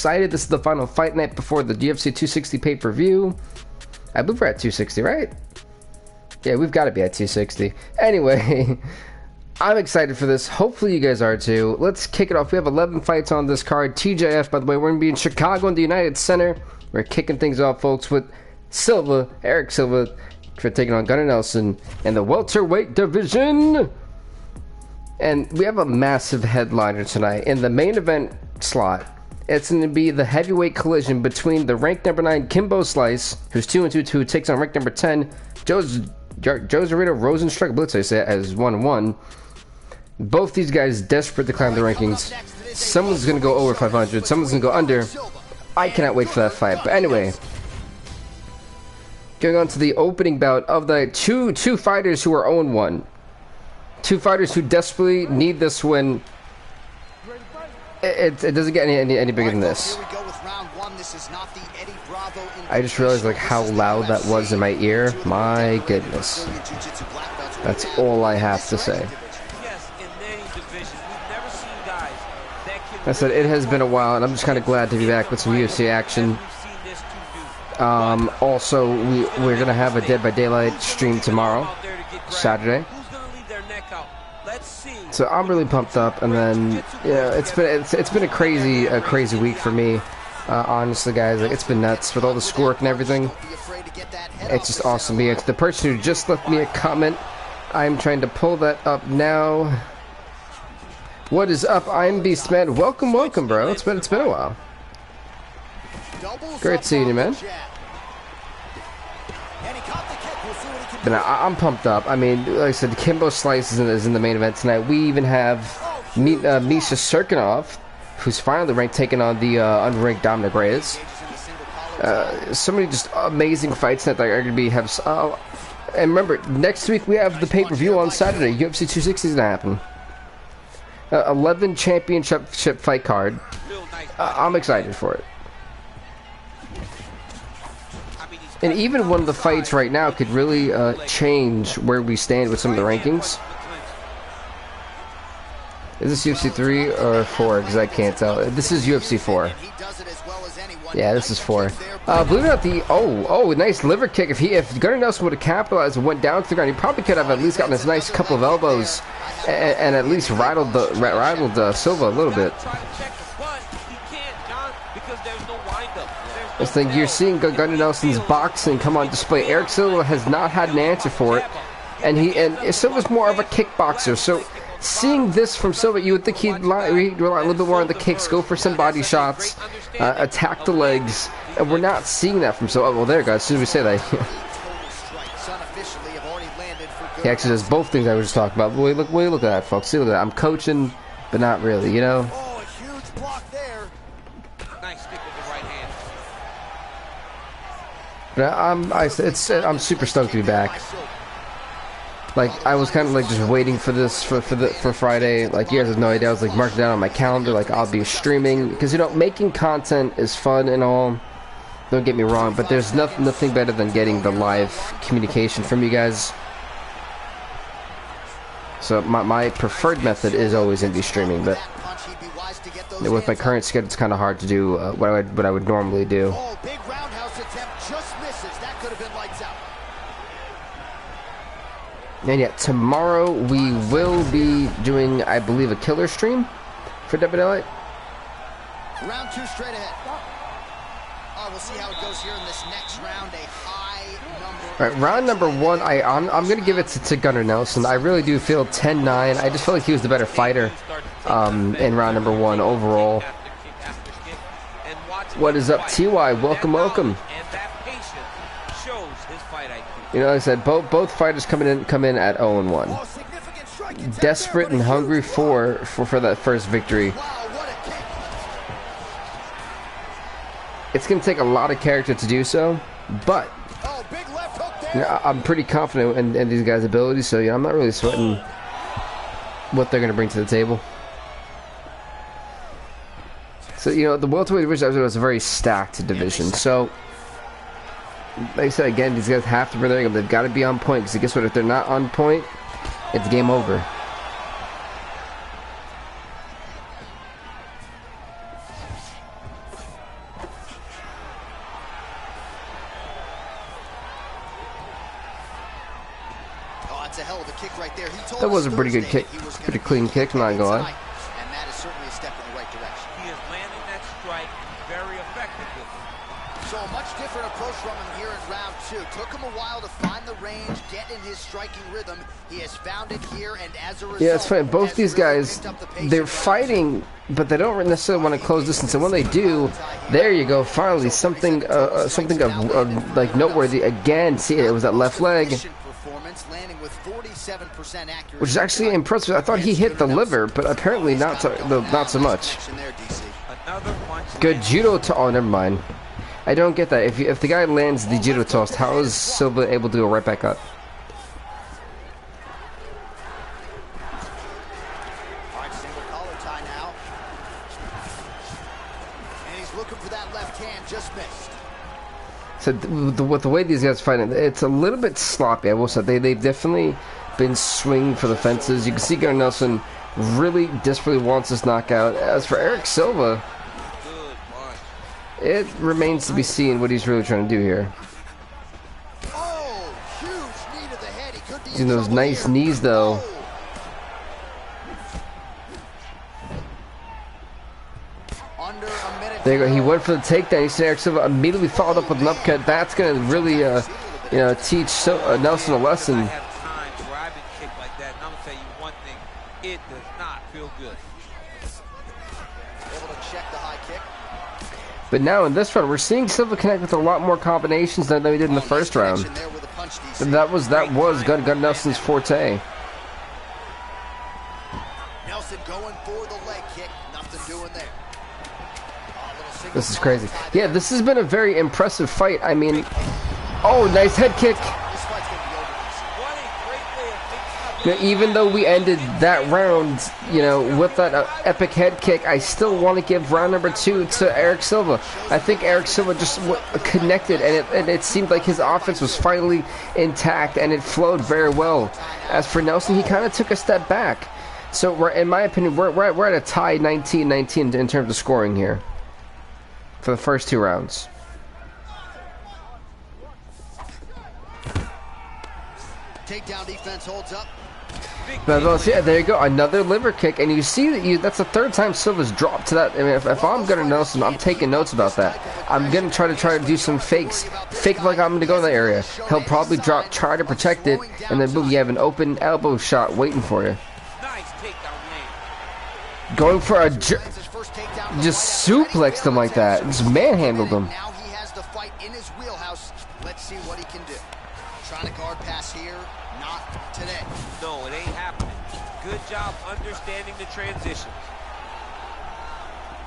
excited. This is the final fight night before the UFC 260 pay-per-view. I believe we're at 260, right? Yeah, we've got to be at 260. Anyway, I'm excited for this. Hopefully you guys are too. Let's kick it off. We have 11 fights on this card. TJF, by the way, we're going to be in Chicago in the United Center. We're kicking things off, folks, with Eric Silva, for taking on Gunnar Nelson in the welterweight division. And we have a massive headliner tonight. In the main event slot, it's going to be the heavyweight collision between the ranked number 9 Kimbo Slice, who's 2-2, who takes on ranked number 10 Josarito Rosenstruck Blitzer as 1-1. Both these guys desperate to climb the rankings. Someone's going to go over 500. Someone's going to go under. I cannot wait for that fight. But anyway, going on to the opening bout of the two fighters who are 0-1. Two fighters who desperately need this win. It doesn't get any bigger than this. I just realized like how loud that was in my ear. My goodness. That's all I have to say. I said it has been a while, and I'm just kind of glad to be back with some UFC action. Also, we're gonna have a Dead by Daylight stream tomorrow, Saturday. So I'm really pumped up, and then yeah, it's been a crazy week for me. Honestly, guys, like it's been nuts with all the schoolwork and everything. It's just awesome. It's the person who just left me a comment. I'm trying to pull that up now. What is up? I'm Beastman. Welcome, bro. It's been a while. Great seeing you, man. But I'm pumped up. I mean, like I said, Kimbo Slice is in the main event tonight. We even have Misha Serkinov, who's finally ranked, taking on the unranked Dominic Reyes. So many just amazing fights that are going to be and remember, next week we have the pay-per-view on Saturday. UFC 260 is going to happen. 11 championship fight card. I'm excited for it. And even one of the fights right now could really change where we stand with some of the rankings. Is this UFC 3 or 4? Because I can't tell. This is UFC 4. Yeah, this is 4. Believe it or not, nice liver kick. If Gunnar Nelson would have capitalized and went down to the ground, he probably could have at least gotten a nice couple of elbows and at least rattled Silva a little bit. This thing, you're seeing Gunnar Nelson's boxing come on display. Eric Silva has not had an answer for it, and Silva's more of a kickboxer. So seeing this from Silva, you would think he'd rely a little bit more on the kicks, go for some body shots, attack the legs, and we're not seeing that from Silva. Oh, well, there you go. As soon as we say that, he actually does both things I was just talking about. Wait, look at that, folks. See, look at that. I'm coaching, but not really, you know. But I'm super stoked to be back. Like, I was kind of like just waiting for this for Friday. Like, you guys have no idea. I was like marking down on my calendar. Like, I'll be streaming because making content is fun and all. Don't get me wrong, but there's nothing better than getting the live communication from you guys. So my preferred method is always going to be streaming, but with my current schedule, it's kind of hard to do what I would normally do. And yeah, tomorrow we will be doing, I believe, a killer stream for WLA. Round 2 straight ahead. We'll see how it goes here in this next round. A high number. All right, round number 1. I'm gonna give it to Gunnar Nelson. I really do feel 10-9. I just feel like he was the better fighter in round number 1 overall. What is up, TY? Welcome. You know, like I said, both fighters come in at 0-1. Desperate and hungry for that first victory. It's going to take a lot of character to do so, but I'm pretty confident in these guys' abilities, so yeah, I'm not really sweating what they're going to bring to the table. So, the welterweight division was a very stacked division, so like I said, again, these guys have to bring their game. They've got to be on point, because guess what? If they're not on point, it's game over. a hell of a kick right there. He told That was us a pretty good Thursday kick. that he was Pretty gonna clean be kick, not gonna lie. tonight, and that is certainly a step in the right direction. He is landing that strike very effectively. So a much different approach from him here in round 2. Took him a while to find the range, get in his striking rhythm. He has found it here, and as a result, Yeah, it's funny. Both has these really guys, picked up the pace they're in round 2. fighting, but they don't necessarily want to close distance. And when they do, there you go. Finally, something of like noteworthy again. See, it was that left leg, which is actually impressive. I thought he hit the liver, but apparently not so much. Good judo to. Oh, never mind. I don't get that. If the guy lands the judo toss, how is Silva able to go right back up? Alright, single collar tie now. And he's looking for that left hand, just missed. So with the way these guys fight, it's a little bit sloppy. I will say they've definitely been swinging for the fences. You can see Gunnar Nelson really desperately wants this knockout. As for Eric Silva, it remains to be seen what he's really trying to do here. Oh, huge knee to the head. He could be Using those nice knees, though. Under a minute. There you go. He went for the takedown. You see Eric Silva immediately followed up with an upcut. That's going to really, teach Nelson a lesson. I have times where I've been kicked like that, and I'm gonna tell you one thing: it does not feel good. Able to check the high kick. But now in this round, we're seeing Silva connect with a lot more combinations than we did in the first round. And that was Gunnar Nelson's forte. Nelson going for the leg kick. Nothing doing there. This is crazy. Yeah, this has been a very impressive fight. I mean, oh, nice head kick. This fight's gonna be over. What a great way of thinking. Now, even though we ended that round, with that epic head kick, I still want to give round number 2 to Eric Silva. I think Eric Silva just connected, and it seemed like his offense was finally intact, and it flowed very well. As for Nelson, he kind of took a step back. So, in my opinion, we're at a tie 19-19 in terms of scoring here for the first 2 rounds. Takedown defense holds up. But yeah, there you go, another liver kick, and you see that's the 3rd time Silva's dropped to that. I mean, if I'm Gunnar Nelson, I'm taking notes about that. I'm gonna try to do some fakes, fake like I'm gonna go in that area. He'll probably drop, try to protect it, and then boom, you have an open elbow shot waiting for you. Nice takedown game. Going for a just suplexed him like that, just manhandled him. Now he has the fight in his wheelhouse. Let's see what he can do. Trying to guard pass here, not today. No, it ain't happening. Good job understanding the transition.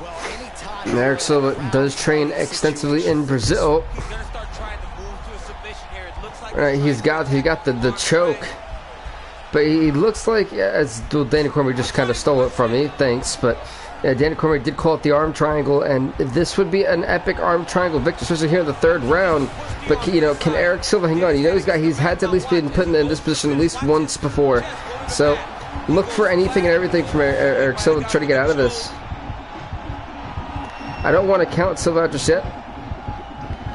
Well, anytime Eric Silva does train extensively in Brazil. He's gonna start trying to move to a submission here. It looks like All right, he got the choke, but he looks like, as Dana Cormier just kind of stole it from me. Thanks, but. Dana Cormier did call it the arm triangle, and this would be an epic arm triangle victory, especially here in the 3rd round. But can Eric Silva hang on? He's had to at least been put in this position at least once before. So look for anything and everything from Eric Silva to try to get out of this. I don't want to count Silva out just yet,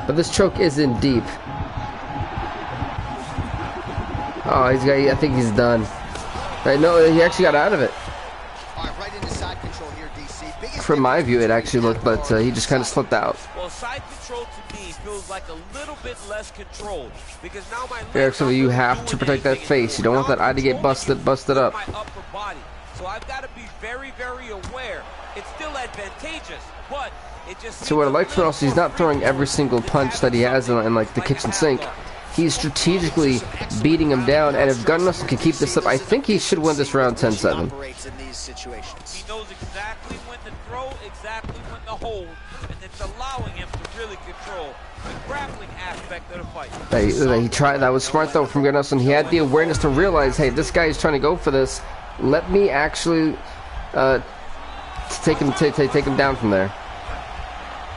but this choke is in deep. Oh, I think he's done. No, he actually got out of it. right into side control here, DC. From my view, it actually looked, but he just kind of slipped out. Well, side control to me feels like a little bit less controlled because now my Eric Silva, you have to protect that face. You don't want that eye to get busted up. My upper body. So I've got to be very, very aware. It's still advantageous, but it just. So what I like for us, he's not throwing every single punch that he has in like the kitchen sink. He's strategically beating him down, and if Gunnar Nelson can keep this up, I think he should win this round 10-7. He knows exactly when to throw, exactly when to hold, and it's allowing him to really control the grappling aspect of the fight. He tried. That was smart though from Gunnar Nelson. He had the awareness to realize, hey, this guy is trying to go for this. Let me actually take him down from there.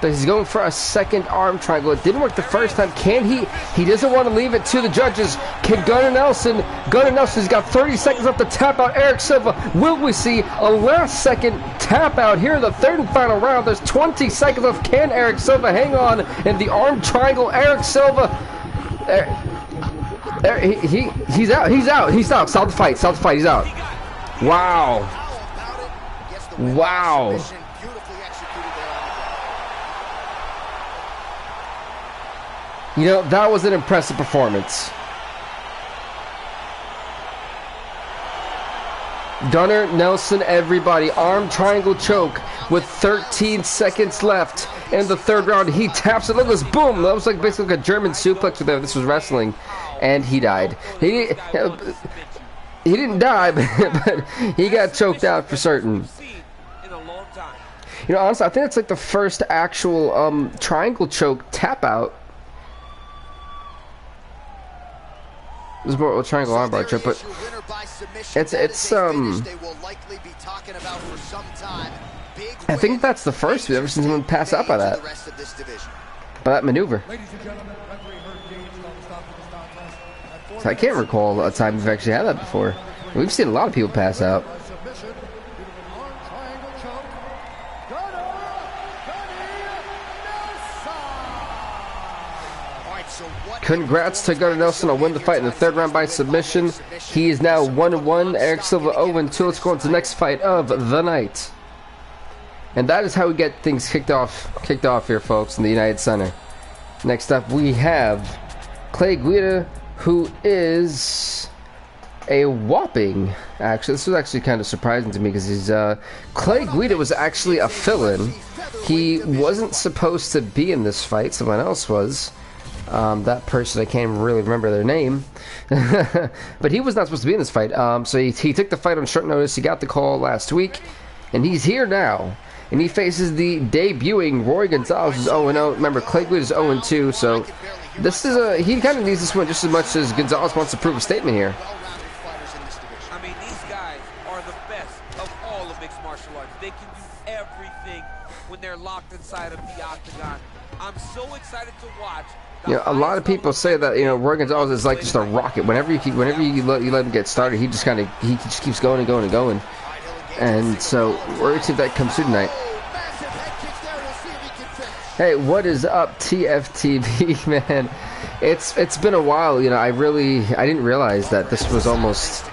But he's going for a second arm triangle. It didn't work the first time. Can he? He doesn't want to leave it to the judges. Can Gunnar Nelson's got 30 seconds left to tap out Eric Silva. Will we see a last second tap out here in the 3rd and final round? There's 20 seconds left. Can Eric Silva hang on in the arm triangle? Eric Silva. There, he's out. He's out. He's out. Stop the fight. Stop the fight. He's out. Wow. Wow. You know, that was an impressive performance. Gunnar Nelson, everybody. Arm triangle choke with 13 seconds left in the third round. He taps it. Look at this. Boom. That was like basically like a German suplex with him. This was wrestling. And he died. He didn't die, but he got choked out for certain. You know, honestly, I think it's like the first actual triangle choke tap out. This is more of a triangle armbar choke, but it's I think that's the first we've ever seen someone pass out by that maneuver. So I can't recall a time we've actually had that before. We've seen a lot of people pass out. Congrats to Gunnar Nelson on winning the fight in the third round by submission. He is now 1-1. Eric Silva 0-2. Let's go on to the next fight of the night. And that is how we get things kicked off here, folks, in the United Center. Next up, we have Clay Guida, who is a whopping. Actually, this was actually kind of surprising to me because he's Clay Guida was actually a fill-in. He wasn't supposed to be in this fight. Someone else was. That person, I can't really remember their name. But he was not supposed to be in this fight. So he took the fight on short notice. He got the call last week. And he's here now. And he faces the debuting Roy Gonzalez, who's 0-0. Remember, Clay Guida is 0-2. So this is he kind of needs this one just as much as Gonzalez wants to prove a statement here. I mean, these guys are the best of all of mixed martial arts. They can do everything when they're locked inside of the octagon. I'm so excited to watch. You know, a lot of people say that, you know, Roy Gonzalez is like just a rocket. Whenever you let him get started, he just keeps going and going and going. And so we're gonna see if that comes through tonight. Hey, what is up, TFTV, man? It's been a while. You know, I didn't realize that this was almost,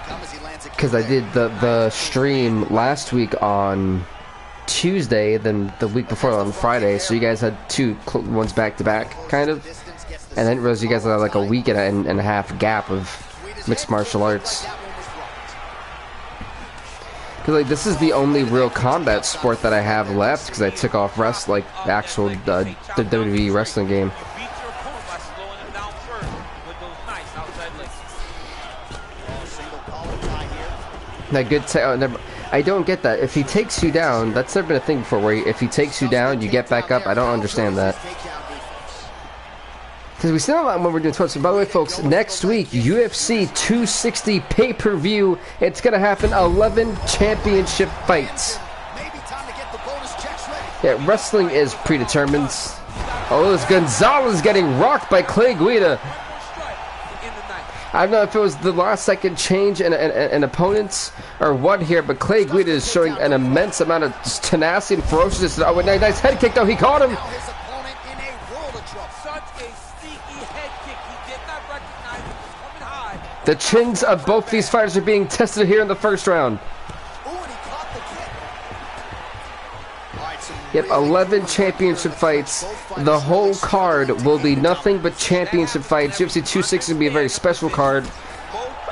because I did the stream last week on Tuesday, then the week before on Friday. So you guys had two ones back to back, kind of. And I didn't realize you guys had like a week and a half gap of mixed martial arts. Because like this is the only real combat sport that I have left, because I took off actual the WWE wrestling game. That good. I don't get that. If he takes you down, that's never been a thing before. Where if he takes you down, you get back up. I don't understand that. Because we still have a lot when we're doing Twitch. So by the way, folks, next week, UFC 260 pay-per-view. It's going to happen 11 championship fights. Yeah, wrestling is predetermined. Oh, this Gonzalez getting rocked by Clay Guida. I don't know if it was the last second change in opponents or what here, but Clay Guida is showing an immense amount of tenacity and ferociousness. Oh, nice head kick, though. He caught him. The chins of both these fighters are being tested here in the first round. Yep, 11 championship fights. The whole card will be nothing but championship fights. UFC 260 will be a very special card.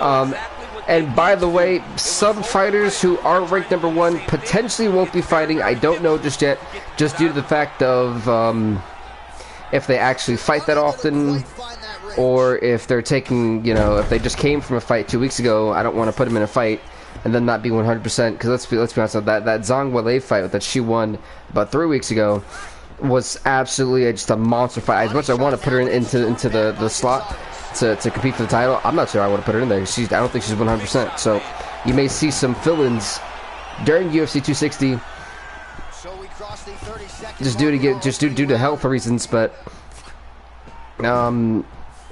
And by the way, some fighters who are ranked #1 potentially won't be fighting. I don't know just yet, just due to the fact of if they actually fight that often, or if they're taking, you know, if they just came from a fight 2 weeks ago. I don't want to put them in a fight and then not be 100%, because let's be honest, that Zhang Weili fight that she won about 3 weeks ago was absolutely just a monster fight. As much as I want to put her into the slot to compete for the title, I'm not sure I want to put her in there. I don't think she's 100%. So you may see some fill-ins during UFC 260 just due to health reasons. But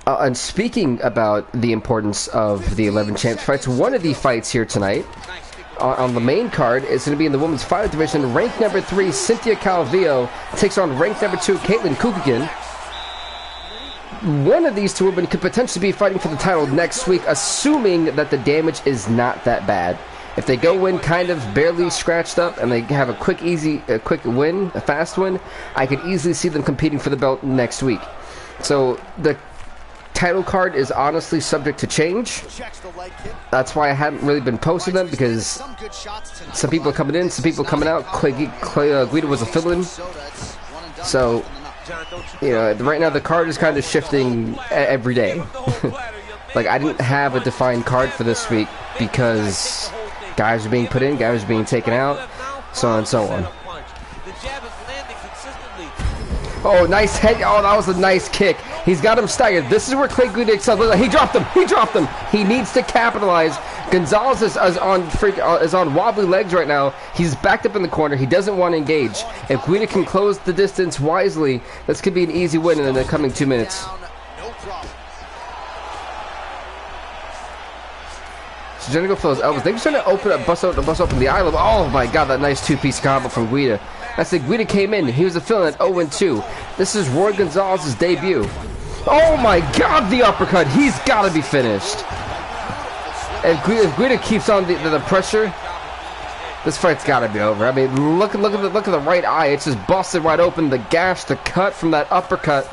and speaking about the importance of the 11 champs fights, one of the fights here tonight on the main card is going to be in the women's fighter division. Ranked #3 Cynthia Calvillo takes on ranked #2 Caitlin Kukigan. one of these two women could potentially be fighting for the title next week, assuming that the damage is not that bad. If they go in kind of barely scratched up and they have a quick win, a fast win, I could easily see them competing for the belt next week. So the title card is honestly subject to change. That's why I haven't really been posting them, because some people are coming in, some people are coming out. Guida was a fill-in. So, you know, right now the card is kind of shifting every day. Like, I didn't have a defined card for this week because guys are being put in, guys are being taken out, so on and so on. Oh, nice head. Oh, that was a nice kick. He's got him staggered. This is where Clay Guida excels. He dropped him. He dropped him. He needs to capitalize. Gonzalez is on wobbly legs right now. He's backed up in the corner. He doesn't want to engage. If Guida can close the distance wisely, this could be an easy win in the coming 2 minutes. So Jenna go for those elbows. They're just trying to open up, bust open the eye level. Oh my god, that nice two-piece combo from Guida. I said Guida came in. He was a fill-in at 0-2. This is Roy Gonzalez's debut. Oh my god, the uppercut. He's got to be finished. If Guida keeps on the pressure, this fight's got to be over. I mean, look at the right eye. It's just busted wide open. The gash, the cut from that uppercut.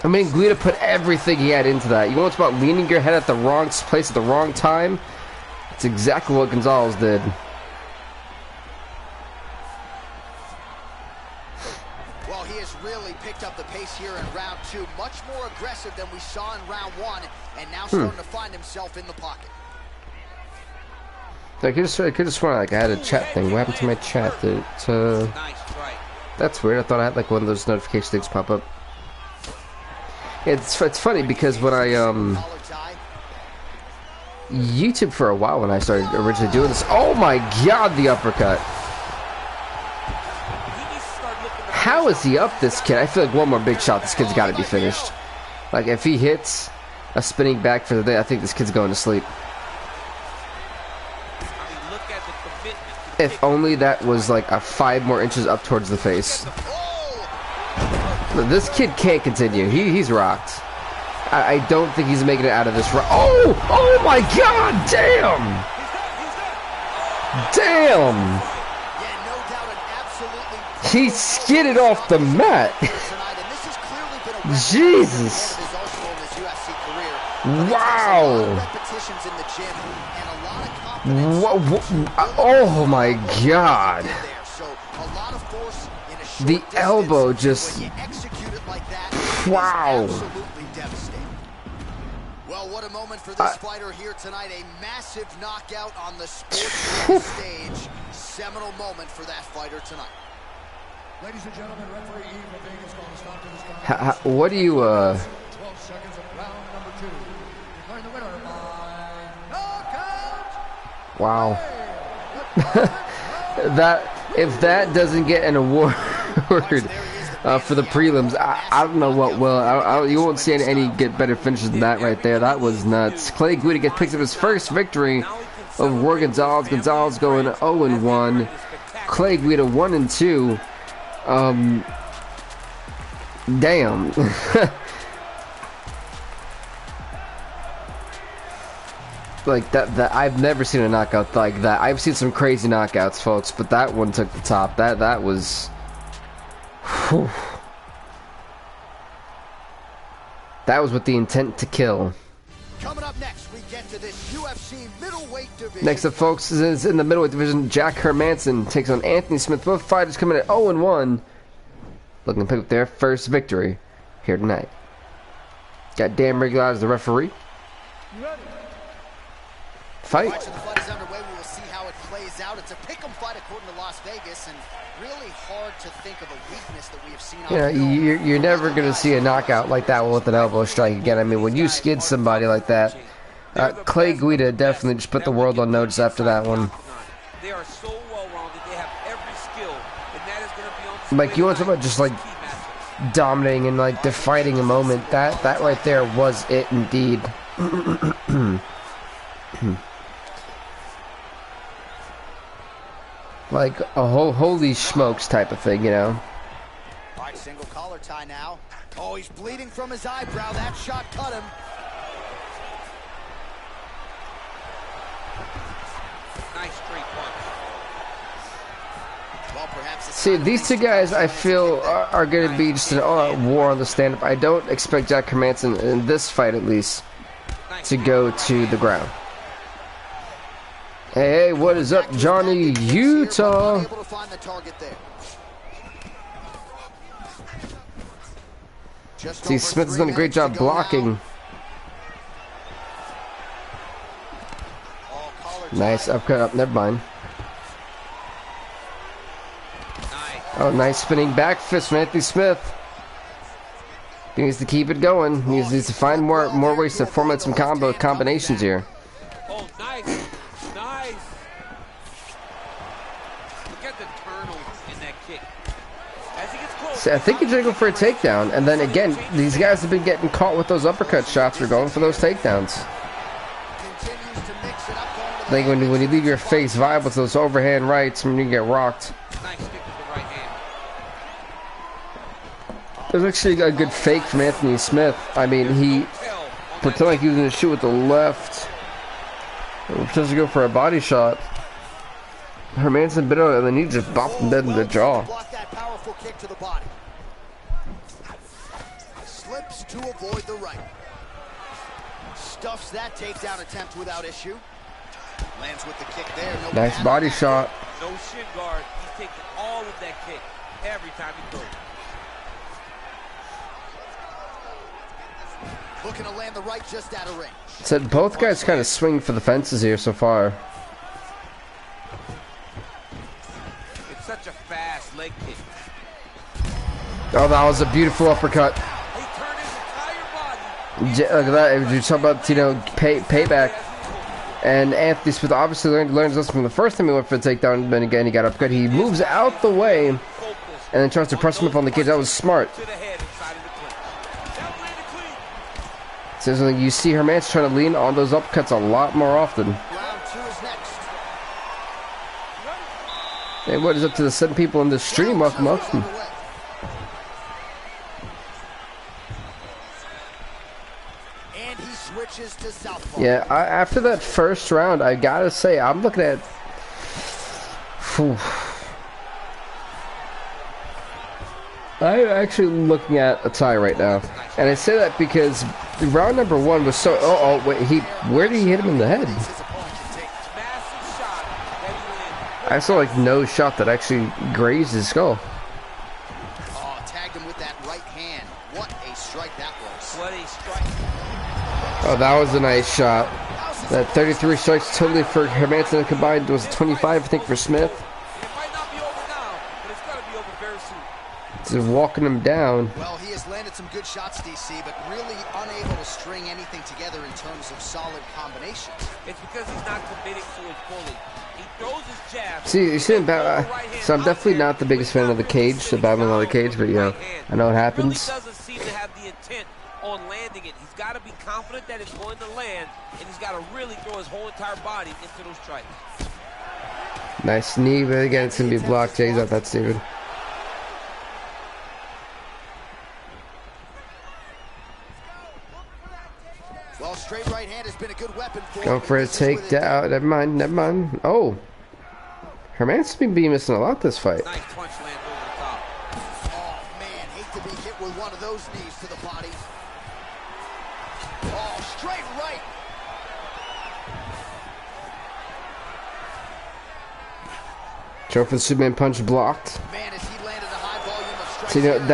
I mean, Guida put everything he had into that. You know what's about leaning your head at the wrong place at the wrong time? It's exactly what Gonzalez did. Well, he has really picked up the pace here in round 2. Much more aggressive than we saw in round 1, and now starting to find himself in the pocket. I could have sworn like I had a chat thing. What happened to my chat? That's weird. I thought I had like one of those notification things pop up. It's funny because when I YouTube for a while when I started originally doing this. Oh my god, the uppercut! How is he up, this kid? I feel like one more big shot, this kid's got to be finished. Like if he hits a spinning back for the day, I think this kid's going to sleep. If only that was like a 5 more inches up towards the face. This kid can't continue. He's rocked. I don't think he's making it out of this. Oh my god! Damn! Damn! He skidded off the mat. Jesus! Wow! Oh my god! The elbow just... Wow! Well, what a moment for this fighter here tonight. A massive knockout on the sports stage. Seminal moment for that fighter tonight. Ladies and gentlemen, referee Ep9 is going to stop to this contest. What do you 12 seconds of round number 2. Declaring the winner by knockout. Wow. If that doesn't get an award for the prelims, I don't know what will. You won't see any get better finishes than that right there. That was nuts. Clay Guida picks up his first victory over Roy Gonzalez. Gonzalez going 0-1. Clay Guida 1-2. Damn. Like that I've never seen a knockout like that. I've seen some crazy knockouts, folks, but that one took the top. That was whew. That was with the intent to kill. Coming up next, we get to this UFC middleweight division. Next up, folks, is in the middleweight division. Jack Hermanson takes on Anthony Smith. Both fighters coming at 0-1, looking to pick up their first victory here tonight. Got Dan Regular as the referee. Fight. The fight is underway. We will see how it plays out. It's a pick'em fight according to Las Vegas, and really hard to think of a weakness that we have seen. You're never going to see a knockout like that with an elbow strike again. I mean, when you skid somebody like that, Clay Guida definitely just put the world on notice after that one. They are so well-rounded. They have every skill, and that is going to be on. Like, you want to talk about just like dominating and like defining a moment? That right there was it indeed. Like a holy smokes type of thing, you know. Single collar tie now. Oh, he's bleeding from his eyebrow. That shot cut him. Nice straight punch. Well, perhaps See, these two guys, I feel, are going to be just an all-out war on the stand-up. I don't expect Jack Hermansson, in this fight at least, to go to the ground. Hey, what is up, Johnny Utah? Able to find the target there. Just See, over Smith has 3 done a great minutes to job go blocking. now. Oh, collar tie. Nice upcut up, never mind. Oh, nice spinning back fist from Anthony Smith. He needs to keep it going. He needs to find more ways to formulate some combinations here. Oh, nice. Nice. Look at the turnover in that kick. As he gets close. See, I think he's going to go for a takedown. And then again, these guys have been getting caught with those uppercut shots. We're going for those takedowns. Continues to mix it up, going to I think when you leave your face vibe with those overhand rights, when you get rocked. Nice kick with the right hand. There's actually a good fake from Anthony Smith. I mean, he pretended like he was going to shoot with the left. Pretends to go for a body shot. Hermansson bit on it, and then he just bopped him dead in the jaw. block that powerful kick to the body. Slips to avoid the right. Stuffs that takedown attempt without issue. Lands with the kick there. No Nice pad body on that. shot. No shin guard. He's taking all of that kick every time he throws. Looking to land the right just out of range. Said both guys kind of swing for the fences here so far. It's such a fast leg kick. Oh, that was a beautiful uppercut. He turned his entire body. Look at that. You talk about, you know, payback. And Anthony Smith obviously learns this from the first time he went for the takedown. Then again, he got uppercut. He moves out the way and then tries to press him up on the cage. That was smart. To the head inside of the clinch. That landed clean. So you see Hermansson trying to lean on those uppercuts a lot more often. Round 2 is next. Hey, what is up to the 7 people in the stream? Welcome, welcome. And he switches to southpaw. Yeah, after that first round, I gotta say, I'm looking at... Phew. I'm actually looking at a tie right now. And I say that because round number 1 was so... Oh, wait, where did he hit him in the head? Massive shot that he landed. I saw, like, no shot that actually grazed his skull. Oh, tagged him with that right hand. What a strike that was. What a strike. Oh, that was a nice shot. That 33 strikes totally for Hermansson combined was 25, I think, for Smith. It might not be over now, but it's gonna be over very soon. Just walking him down. Well, he has landed some good shots, DC, but really unable to string anything together in terms of solid combinations. It's because he's not committing to his bully. He throws his jab. See, you see him so I'm definitely not the biggest fan of the cage, the battling on the cage, but, you know, I know it happens. Really doesn't seem to have the intent on landing it. He's got to be confident that it's going to land, and he's got to really throw his whole entire body into those strikes. Nice knee, but again, it's going to be blocked. Jay's out, that's stupid. Well, straight right hand has been a good weapon for Going him. for a Misses with it. takedown. Never mind. Oh. Hermansson's been missing a lot this fight. Nice punch land over the top. Oh, man, hate to be hit with one of those knees to the body. Oh, straight right. Go for the Superman punch blocked. Man, as he landed a high volume of strikes. So, you know, here in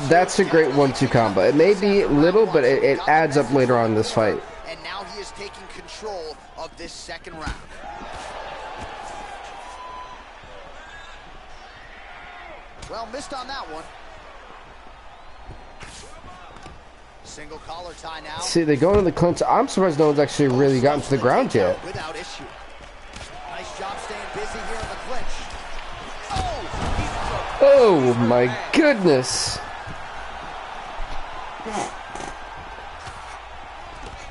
that's a great 1-2 combo. It may be little, but it adds up later on in this fight. And now he is taking control of this second round. Well, missed on that one. Single collar tie now. See, they go into the clinch. I'm surprised no one's actually really gotten to the ground yet. Without issue. Nice job staying busy here in the clinch. Oh my goodness.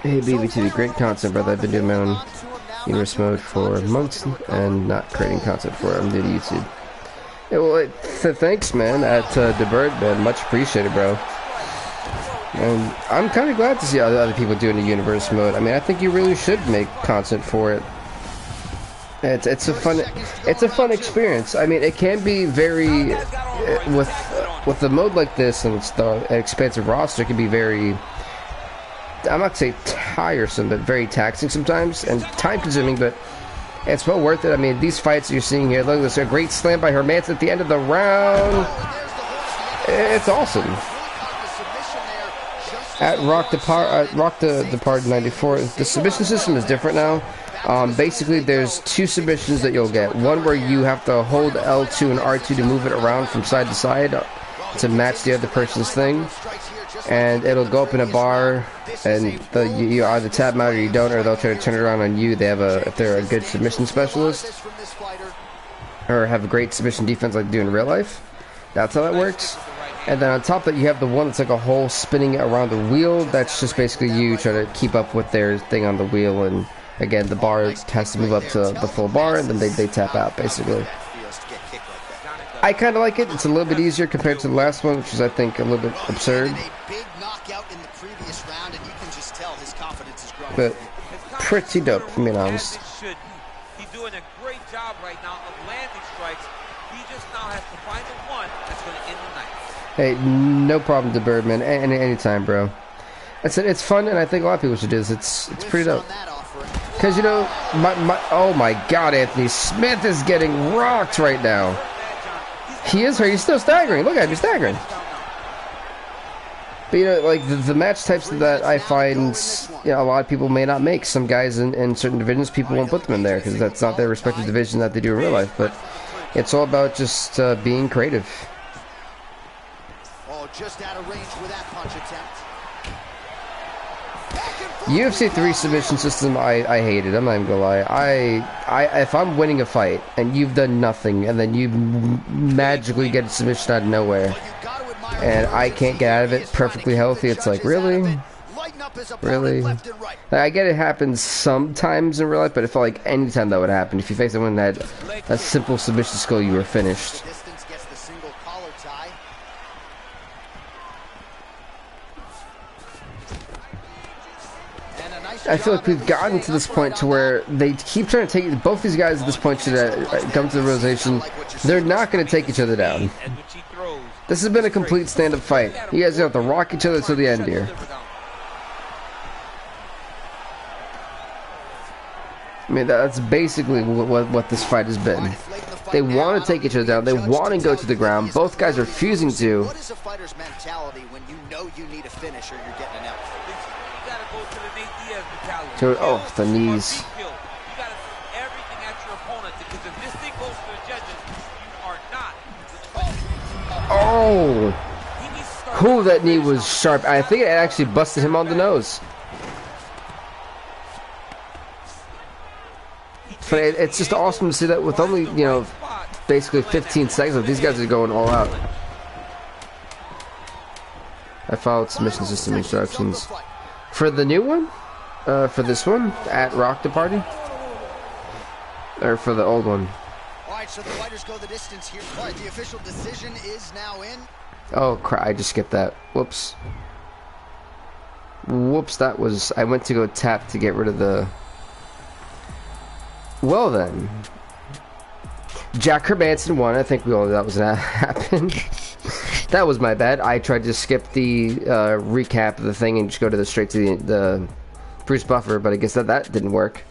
Hey BVTV, great content, brother. I've been doing my own universe mode for months and not creating content for it. I'm new to YouTube. Yeah, well, thanks, man, at the Bird, man. Much appreciated, bro. And I'm kind of glad to see other people doing the universe mode. I mean, I think you really should make content for it. It's a fun experience. I mean, it can be very with the mode like this and the expansive roster. It can be very, I'm not saying tiresome, but very taxing sometimes and time consuming. But it's well worth it. I mean, these fights you're seeing here. Look, there's a great slam by Hermance at the end of the round. It's awesome. At Rock the 94, the submission system is different now. Basically, there's two submissions that you'll get. One where you have to hold L2 and R2 to move it around from side to side to match the other person's thing, and it'll go up in a bar, and you either tap them out or you don't, or they'll try to turn it around on you. They have if they're a good submission specialist or have a great submission defense like they do in real life. That's how that works. And then on top of that, you have the one that's like a whole spinning around the wheel. That's just basically you try to keep up with their thing on the wheel, and again, the bar has to move up to the full bar, and then they tap out, basically. I kind of like it. It's a little bit easier compared to the last one, which is, I think, a little bit absurd. But pretty dope, if I'm being honest. He's doing a great job right now of landing strikes. He just now has to find the one that's going to end the night. Hey, no problem to Birdman. Anytime, bro. I said it's fun, and I think a lot of people should do this. It's pretty dope. Because, you know, oh my God, Anthony Smith is getting rocked right now. He is hurt. He's still staggering. Look at him. He's staggering. But, you know, like, the match types that I find, you know, a lot of people may not make. Some guys in certain divisions, people won't put them in there because that's not their respective division that they do in real life. But it's all about just being creative. Oh, just out of range with that punch attempt. UFC 3 submission system, I hate it. I'm not even gonna lie. If I'm winning a fight and you've done nothing, and then you magically get a submission out of nowhere, and I can't get out of it perfectly healthy, it's like, really? I get it happens sometimes in real life, but it felt like any time that would happen. If you face someone that had a simple submission skill, you were finished. I feel like we've gotten to this point to where they keep trying to take both these guys at this point should come to the realization they're not going to take each other down. This has been a complete stand-up fight. You guys have to rock each other to the end here. I mean, that's basically what this fight has been. They want to take each other down. They want to go to the ground. Both guys are refusing to. What is a fighter's mentality when you know you need a finish or you're getting an L? You gotta go to the Nate Diaz mentality. Oh, the knees. You gotta throw everything at your opponent because if this thing goes to the judges, you are not. Oh! Who, that knee was sharp. I think it actually busted him on the nose. But it's just awesome to see that with only, you know, basically 15 seconds, these guys are going all out. I followed submission system instructions. For the new one? For this one? At Rock the Party? Or for the old one? Alright, so the fighters go the distance here. Alright, the official decision is now in. Oh, crap, I just skipped that. Whoops. Whoops, that was... I went to go tap to get rid of the... Well then. Jack Hermanson won. I think we all knew that was gonna happen. That was my bad. I tried to skip the recap of the thing and just go to straight to the Bruce Buffer, but I guess that didn't work.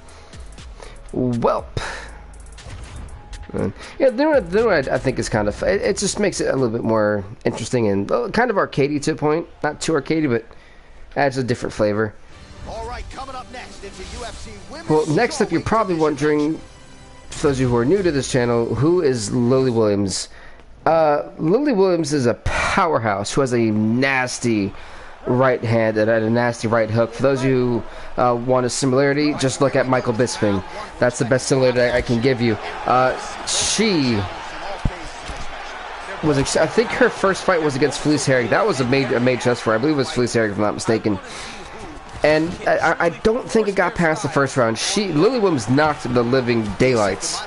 Welp. Yeah, the new one I think is kind of... It just makes it a little bit more interesting and kind of arcadey to a point. Not too arcadey, but adds a different flavor. All right, coming up next into UFC Women's. Well, next up, you're probably wondering, for those of you who are new to this channel, who is Lily Williams? Lily Williams is a powerhouse who has a nasty right hand and a nasty right hook. For those of you who want a similarity, just look at Michael Bisping. That's the best similarity I can give you. She was, I think her first fight was against Felice Herrig. That was a major test for her. I believe it was Felice Herrig, if I'm not mistaken. And I don't think it got past the first round. Lily Williams knocked the living daylights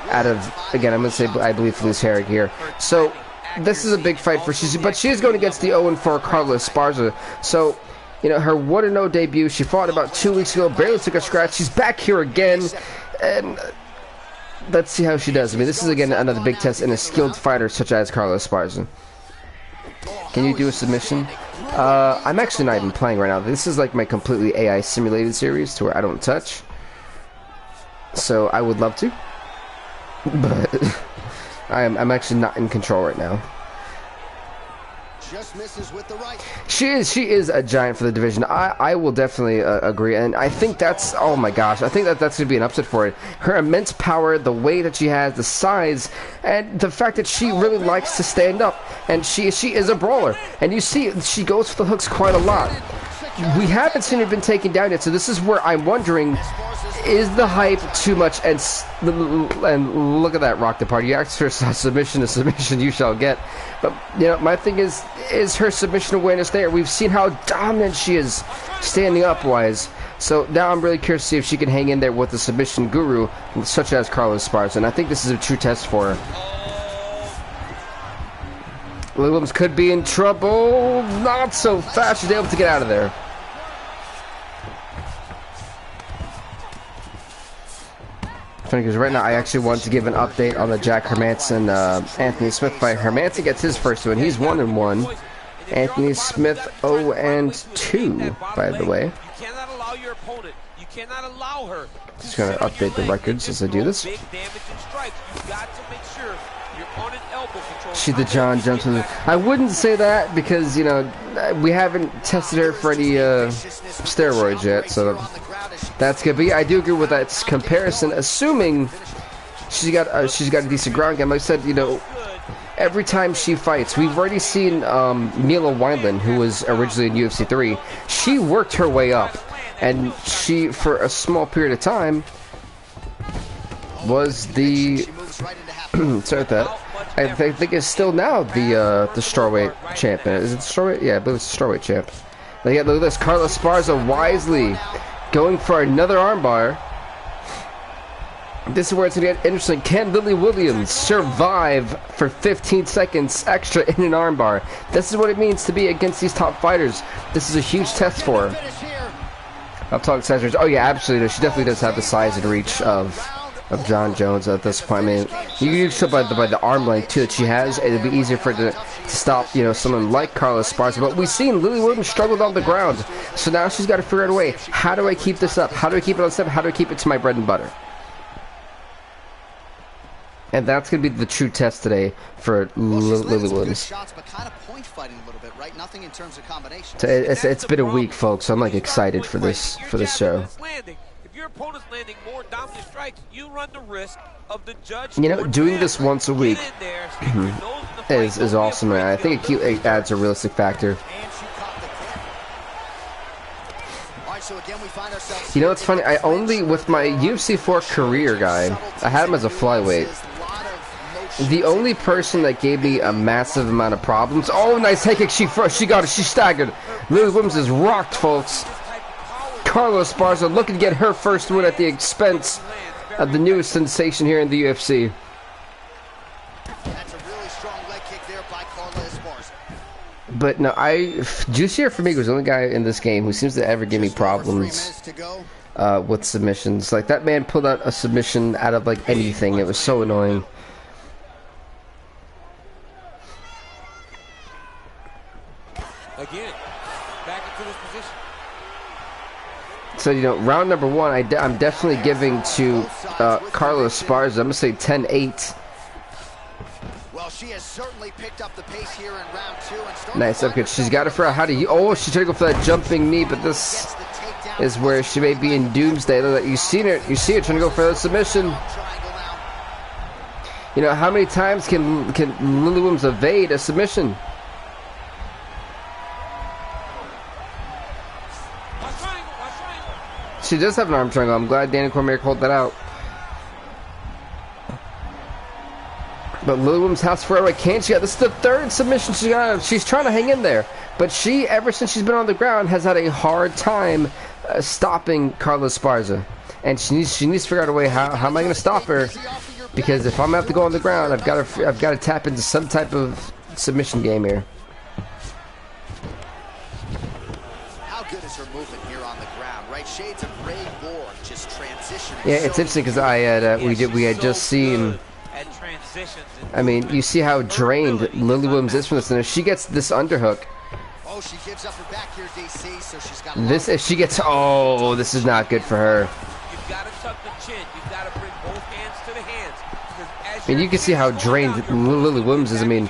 out of, again, I'm going to say, I believe, Felice Herrig here. So, this is a big fight for her, but she is going against the 0-4 Carla Esparza. So, you know, her 1-0 debut, she fought about 2 weeks ago, barely took a scratch. She's back here again, and let's see how she does. I mean, this is, again, another big test in a skilled fighter such as Carla Esparza. Can you do a submission? I'm actually not even playing right now. This is like my completely AI simulated series to where I don't touch. So I would love to, but I'm actually not in control right now. Just misses with the right. She is a giant for the division. I will definitely agree, and I think that's, oh my gosh, I think that's going to be an upset for it. Her immense power, the weight that she has, the size, and the fact that she really likes to stand up, and she is a brawler, and you see she goes for the hooks quite a lot. We haven't seen her been taken down yet, so this is where I'm wondering, is the hype too much? And look at that, rock the party. You asked for a submission, you shall get. But, you know, my thing is her submission awareness there? We've seen how dominant she is standing up-wise. So now I'm really curious to see if she can hang in there with the submission guru, such as Carla Esparza. And I think this is a true test for her. Williams could be in trouble. Not so fast. She's able to get out of there. Funny because right now I actually want to give an update on the Jack Hermanson Anthony Smith fight. Hermanson gets his first win. He's 1-1. Anthony Smith 0-2, by the way. You cannot allow your opponent. You cannot allow her. Just gonna update the records as I do this. Big damage and strikes. You got to make sure you're on an elbow control. She's the John Jones. I wouldn't say that because, you know, we haven't tested her for any steroids yet, so that's good. But yeah, I do agree with that comparison, assuming she's got a decent ground game. Like I said, you know, every time she fights, we've already seen Mila Wineland, who was originally in UFC 3. She worked her way up, and she, for a small period of time, was the sorry about that. I think is still now the strawweight champion. Is it the strawweight? Yeah, I believe it's the strawweight champ. Look at this, Carla Esparza wisely going for another armbar. This is where it's going to get interesting. Can Lily Williams survive for 15 seconds extra in an armbar? This is what it means to be against these top fighters. This is a huge test for her. I'm talking size range. Oh yeah, absolutely. She definitely does have the size and reach of John Jones at this point. I mean, you can tell by the arm length too that she has. It'd be easier for her to stop, you know, someone like Carla Esparza. But we've seen Lily Williams struggle on the ground, so now she's got to figure out a way. How do I keep this up? How do I keep it on step? How do I keep it to my bread and butter? And that's going to be the true test today for Lily Williams. Shots, but kind of point fighting a little bit, right? Nothing in terms of combination. So it's been a week, folks. So I'm like excited for this show. If your opponent's landing more dominant strikes, you run the risk of the judge. You know, doing this once a week is awesome, man. I think it adds a realistic factor. You know, it's funny. I only, with my UFC 4 career guy, I had him as a flyweight. The only person that gave me a massive amount of problems. Oh, nice head kick. She got it. She staggered. Lily Williams is rocked, folks. Carla Esparza looking to get her first win at the expense of the newest sensation here in the UFC. That's a really strong leg kick there by Carla Esparza. But no, Juicier for me was the only guy in this game who seems to ever give me problems with submissions. Like, that man pulled out a submission out of like anything. It was so annoying. Again, back into this position. So, you know, round number one, I'm definitely giving to Carla Esparza. I'm going to say 10-8. Well, she has certainly picked up the pace here in round two. And nice, okay. She's got it for how do you? Oh, she's trying to go for that jumping knee, but this is where she may be in doomsday. You see her trying to go for that submission. You know, how many times can Lily Williams evade a submission? She does have an arm triangle. I'm glad Danny Cormier called that out. But Lily Williams has forever. Can't she? This is the third submission she got. She's trying to hang in there. But she, ever since she's been on the ground, has had a hard time stopping Carla Esparza. And she needs to figure out a way. How am I going to stop her Because if I'm gonna have to go on the ground, I've got to tap into some type of submission game here. How good is her movement here on the ground, right? Shades of Ray Borg just transitioning. Yeah, it's interesting because we had just seen. I mean, you see how drained Lily Williams is from this, and if she gets this underhook. Oh, she gives up her back here, DC, so she's got this. If she gets, oh, this is not good for her. You've got to tuck the chin. You've got to bring both hands to the hands. I mean, you can see how drained Lily Williams is. I mean,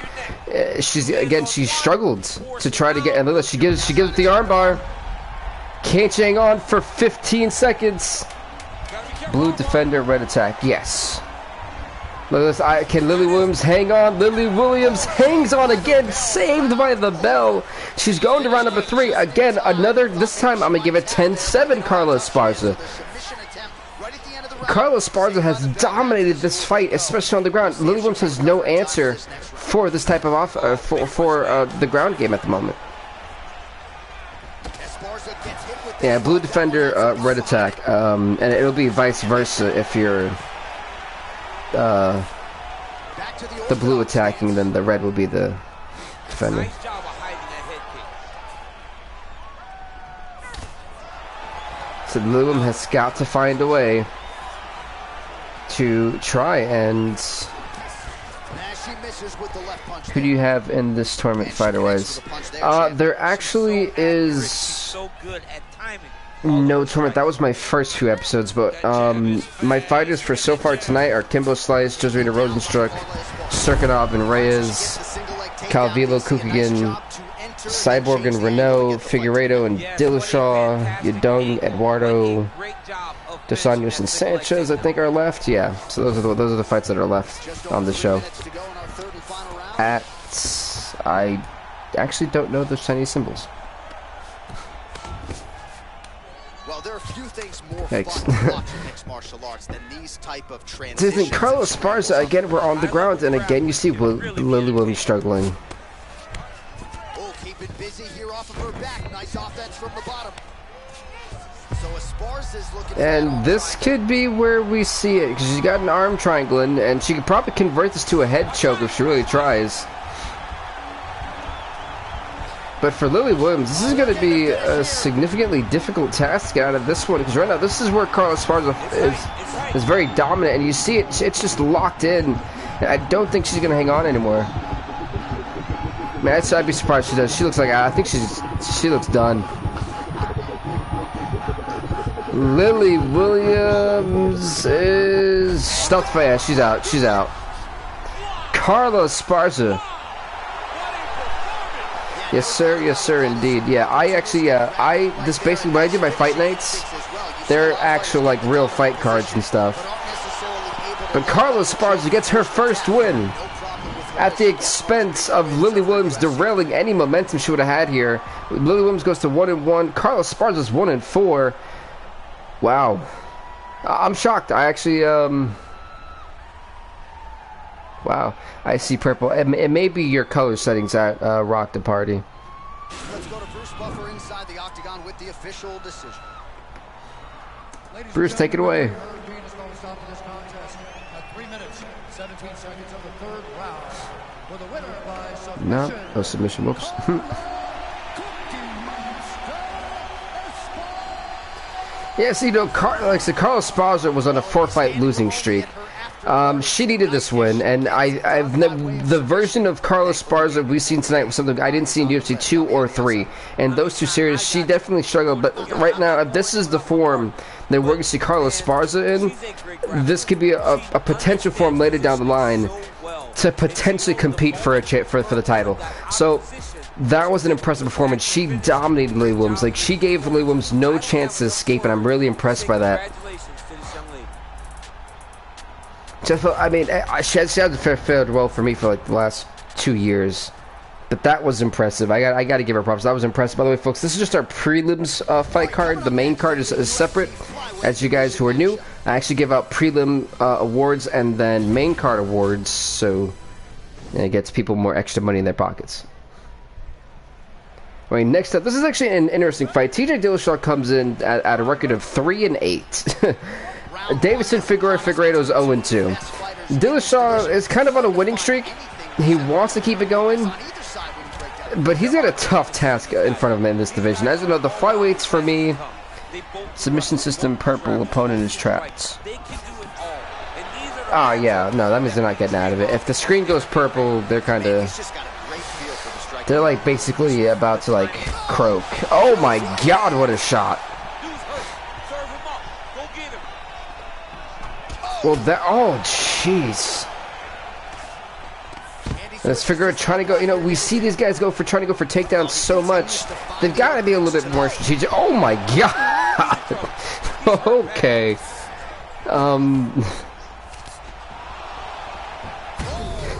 she struggled to try to get, and look, she gives it the armbar. Can't hang on for 15 seconds. Blue defender, red attack. Yes. Look at this. Can Lily Williams hang on? Lily Williams hangs on again, saved by the bell. She's going to round number 3 again. This time I'm gonna give it 10-7. Carla Esparza. Carla Esparza has dominated this fight, especially on the ground. Lily Williams has no answer for this type of the ground game at the moment. Yeah, blue defender, red attack, and it'll be vice versa if you're the blue attacking, then the red will be the defender. Nice job of hiding that head kick. So Lily Williams has got to find a way to try and. Who do you have in this tournament fighter-wise? There actually is no tournament. That was my first few episodes, but my fighters for so far tonight are Kimbo Slice, Josarina Rosenstruck, Serkinov and Reyes, Calvillo, Kukigan, Cyborg and Renault, Figueiredo and Dillashaw, Yadung, Eduardo, Dos Anjos and Sanchez, I think, are left. Yeah, so those are the fights that are left on the show. I actually don't know those Chinese symbols. Well, there are few things more fun to watch in mixed martial arts than these type of transitions. Carla Esparza, again, we're on the ground, and again, you see Lily Williams struggling. Oh, keeping busy here off of her back. Nice offense from the bottom. So Esparza's looking. And this could be where we see it, because she's got an arm triangle, and she could probably convert this to a head choke if she really tries. But for Lily Williams, this is going to be a significantly difficult task to get out of this one, because right now this is where Carla Esparza is very dominant, and you see it, it's just locked in. I don't think she's going to hang on anymore. Man, I'd be surprised if she does. She looks like, I think she looks done. Lily Williams is stuffed. Yeah, she's out. She's out. Carla Esparza. Yes, sir. Yes, sir. Indeed. Yeah, I actually, this basically when I do my fight nights, they're actual like real fight cards and stuff. But Carla Esparza gets her first win at the expense of Lily Williams derailing any momentum she would have had here. Lily Williams goes to 1-1. Carla Esparza's 1-4. Wow, I'm shocked. I actually, wow, I see purple. It may be your color settings that rocked the party. Let's go to Bruce Buffer inside the octagon with the official decision. Bruce, take it away. 3 minutes, 17 seconds of the third round. For the winner by submission. No submission. Whoops. Yes, you know, Carla Esparza was on a 4-fight losing streak. She needed this win, and the version of Carla Esparza we've seen tonight was something I didn't see in UFC 2 or 3. And those two series, she definitely struggled. But right now, if this is the form that we're going to see Carla Esparza in, this could be a potential form later down the line to potentially compete for the title. So that was an impressive performance. She dominated Lily Williams. Like, she gave Lily Williams no chance to escape, and I'm really impressed by that. I mean, she hasn't fared well for me for like the last 2 years, but that was impressive. I got to give her props. That was impressive. By the way, folks, this is just our prelims fight card. The main card is separate. As you guys who are new, I actually give out prelim awards and then main card awards, so it gets people more extra money in their pockets. All right, next up, this is actually an interesting fight. TJ Dillashaw comes in at a record of 3-8. Davidson Figueiredo is 0-2. Dillashaw is kind of on a winning streak. He wants to keep it going, but he's got a tough task in front of him in this division. As you know, the flyweights for me, submission system purple, opponent is trapped. Ah, yeah, no, that means they're not getting out of it. If the screen goes purple, they're kind of... They're like basically about to like croak. Oh my god, what a shot. Well, that... Oh, jeez. Let's figure out trying to go... You know, we see these guys go for trying to go for takedowns so much. They've got to be a little bit more strategic. Oh my god. Okay.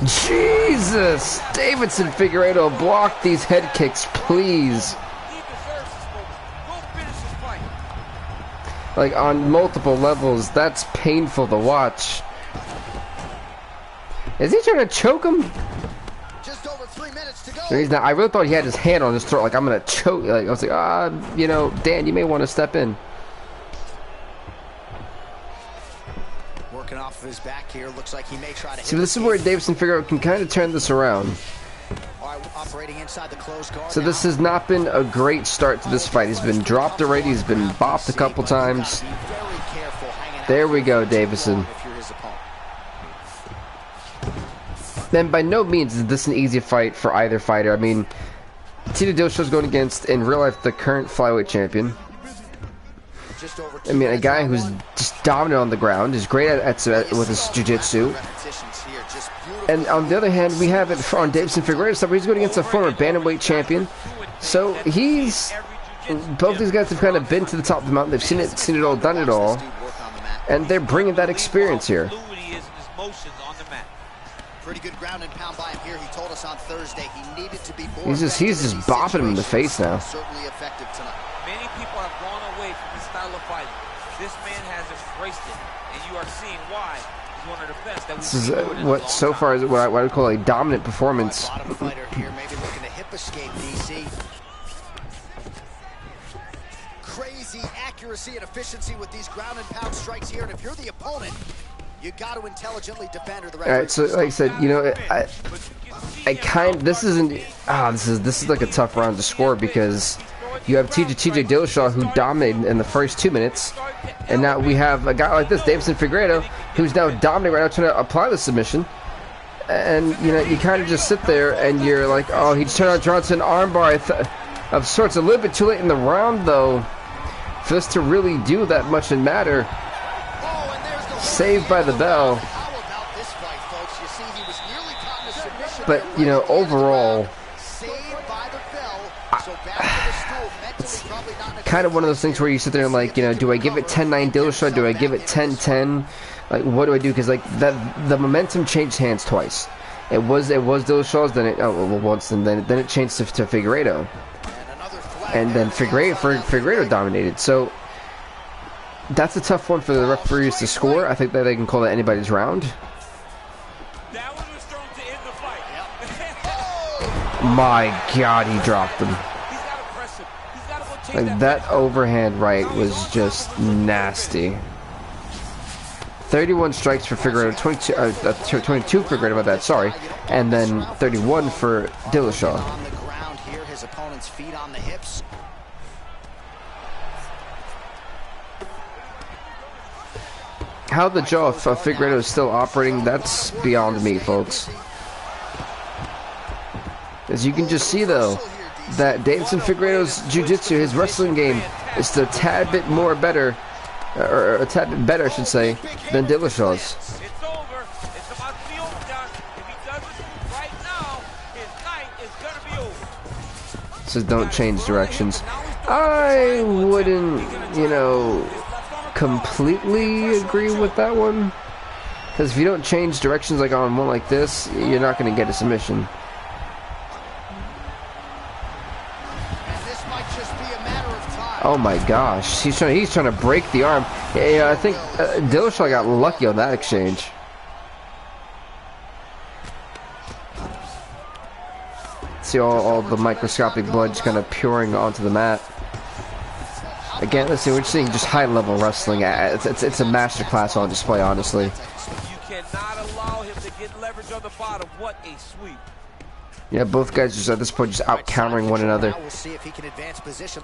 Jesus! Davidson Figueiredo, block these head kicks, please. Like, on multiple levels, that's painful to watch. Is he trying to choke him? Just over 3 minutes to go. No, he's not. I really thought he had his hand on his throat, like, I'm gonna choke. Like, I was like, you know, Dan, you may want to step in. Working off of his back here, looks like he may try to. See, this is where Davidson Figueiredo can kind of turn this around. Operating inside the closed guard. So this has not been a great start to this fight. He's been dropped already. He's been bopped a couple times. There we go, Davison. Then by no means is this an easy fight for either fighter. I mean, Dillashaw's going against, in real life, the current flyweight champion. I mean, a guy who's just dominant on the ground, is great with his jiu-jitsu. And on the other hand, we have it on Davison Figueiredo's side, where he's going against a former bantamweight champion. So he's... Both these guys have kind of been to the top of the mountain. They've seen it all, done it all. And they're bringing that experience here. Pretty good ground and pound by him here. He told us on Thursday he needed to be more. He's just bopping him in the face now. Certainly effective tonight. Many people have gone away from this style of fighting. This man has embraced it, and you are seeing why he's one of the best that we've seen. This is what so far is what I would call a dominant performance. Bottom fighter here, maybe looking to hip escape, DC. Crazy accuracy and efficiency with these ground and pound strikes here, and if you're the opponent, you got to intelligently defend or the referee. All right, so like I said, you know, this is like a tough round to score because you have TJ Dillashaw who dominated in the first 2 minutes, and now we have a guy like this, Davison Figueiredo, who's now dominating right now, trying to apply the submission. And you know, you kind of just sit there and you're like, oh, he just turned on Johnson armbar of sorts. A little bit too late in the round though for this to really do that much and matter. Saved by the bell. But, you know, overall, it's kind of one of those things where you sit there and like, you know, do I give it 10-9 Dillashaw? Do I give it 10-10? Like, what do I do? Because like the momentum changed hands twice. It was Dillashaw's, then it once, and then it changed to Figueiredo, and then Figueiredo dominated. So that's a tough one for the referees to score. I think that they can call that anybody's round. That one was thrown to end the fight. My God, he dropped him. Like that overhand right was just nasty. 31 strikes for Figueiredo, 22 for Figueiredo about that, sorry, and then 31 for Dillashaw. On the ground here, his opponent's feet on the hips. How the jaw of Figueiredo is still operating, that's beyond me, folks. As you can just see, though, that Davison Figueiredo's jiu-jitsu, his wrestling game, is a tad bit more better, or a tad bit better, I should say, than Dillashaw's. It's over. It's about to be over, John. If he doesn't right now, his night is going to be over. It says don't change directions. I wouldn't, you know, completely agree with that one. Because if you don't change directions like on one like this, you're not going to get a submission. Oh my gosh, he's trying to break the arm. Yeah, I think Dillashaw got lucky on that exchange. See all the microscopic blood just kind of pouring onto the mat. Again, listen, we're seeing just high-level wrestling. It's a masterclass on display, honestly. You cannot allow spot of what a sweep. Yeah, both guys just at this point just out countering one another. Now we'll see if he can advance position.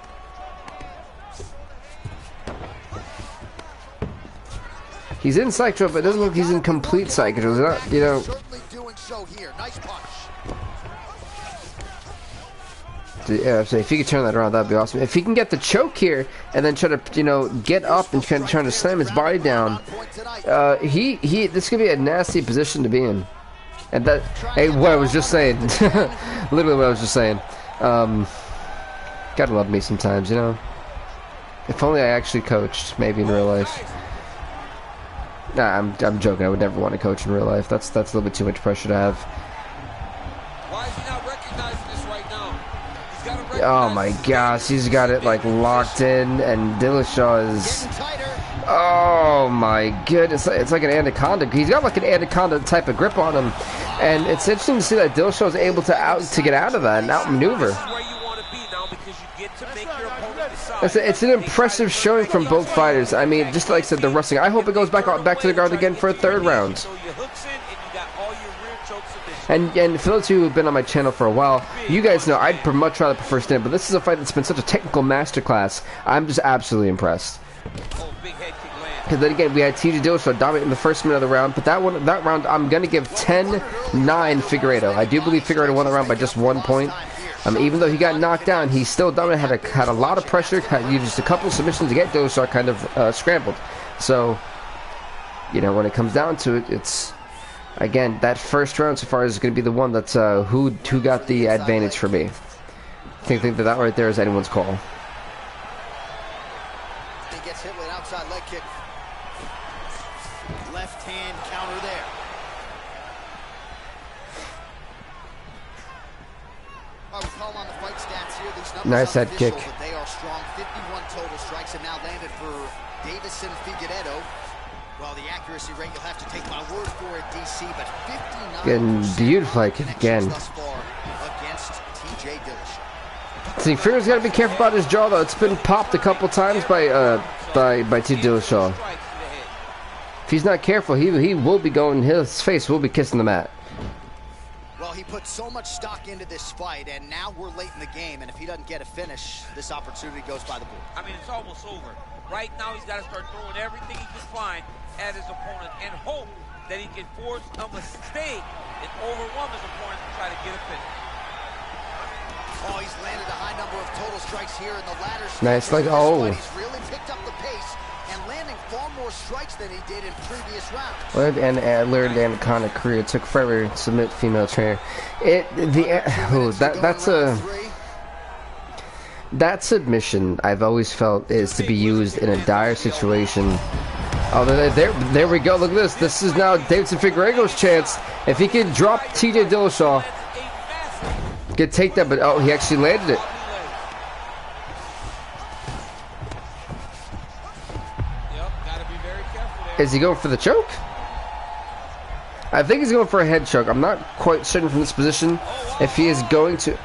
He's in side control, but it doesn't look like he's in complete side control. He's not, you know. Certainly doing so here. Nice punch. Yeah, so if he could turn that around, that'd be awesome. If he can get the choke here and then try to, you know, get up and trying to slam his body down, this could be a nasty position to be in. And that, hey, what I was just saying, literally what I was just saying. Gotta love me sometimes, you know. If only I actually coached, maybe in real life. Nah, I'm joking. I would never want to coach in real life. That's a little bit too much pressure to have. Why is he not recognizing this right now? He's got to recognize. Oh my gosh, he's got it like locked in, and Dillashaw is. Oh my goodness, it's like an anaconda. He's got like an anaconda type of grip on him, and it's interesting to see that Dillashaw is able to get out of that and outmaneuver. It's an impressive showing from both fighters. I mean, just like I said, the wrestling. I hope it goes back to the ground again for a third round. And for those who have been on my channel for a while, you guys know I'd much rather prefer stand, but this is a fight that's been such a technical masterclass. I'm just absolutely impressed. Because then again, we had TJ Dillashaw dominate in the first minute of the round, but that round I'm gonna give 10-9 Figueiredo. I do believe Figueiredo won the round by just 1 point. Even though he got knocked down, he still dominated, had a lot of pressure, used a couple of submissions to get Dillashaw kind of scrambled. So, you know, when it comes down to it, it's, again, that first round so far is going to be the one that's who got the advantage for me. I think that right there is anyone's call. He gets hit with an outside leg kick. Left hand counter there. I would call on the fight stats here. These numbers nice head kick. But they are strong. 51 total strikes have now landed for Davison Figueiredo. Well, the accuracy rate, you'll have to take my word for it, DC, but 59%. Getting beautiful like it again. Thus far against TJ Dillashaw. See, Figueiredo's got to be careful about his jaw, though. It's been popped a couple times by TJ Dillashaw. If he's not careful, he will be going. His face will be kissing the mat. Well, he put so much stock into this fight, and now we're late in the game, and if he doesn't get a finish, this opportunity goes by the board. I mean, it's almost over. Right now, he's got to start throwing everything he can find at his opponent and hope that he can force a mistake and overwhelm his opponent to try to get a finish. Oh, he's landed a high number of total strikes here in the latter stage. Nice, like, oh. He's really picked up the pace and landing far more strikes than he did in previous rounds. Well, and learned Anaconda career. It took forever to submit female trainer. That submission I've always felt is to be used in a dire situation. Oh, there we go. Look at this. This is now Davison Figueiredo's chance. If he can drop TJ Dillashaw, get take that, but oh, he actually landed it. Is he going for the choke? I think he's going for a head choke. I'm not quite certain from this position if he is going to.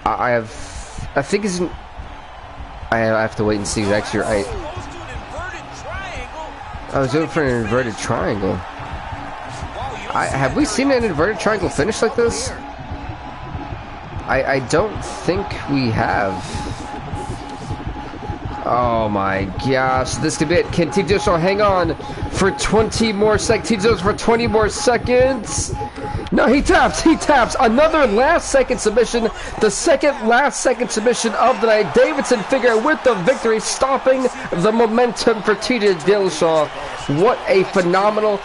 I think he's. I have to wait and see. He's actually right. I was going for an inverted triangle. Have we seen an inverted triangle finish like this? I don't think we have. Oh my gosh, this could be it. Can TJ Dillashaw hang on for 20 more seconds? TJ Dillashaw for 20 more seconds. No, he taps. Another last second submission. The second last second submission of the night. Davison Figueiredo with the victory, stopping the momentum for TJ Dillashaw. What a phenomenal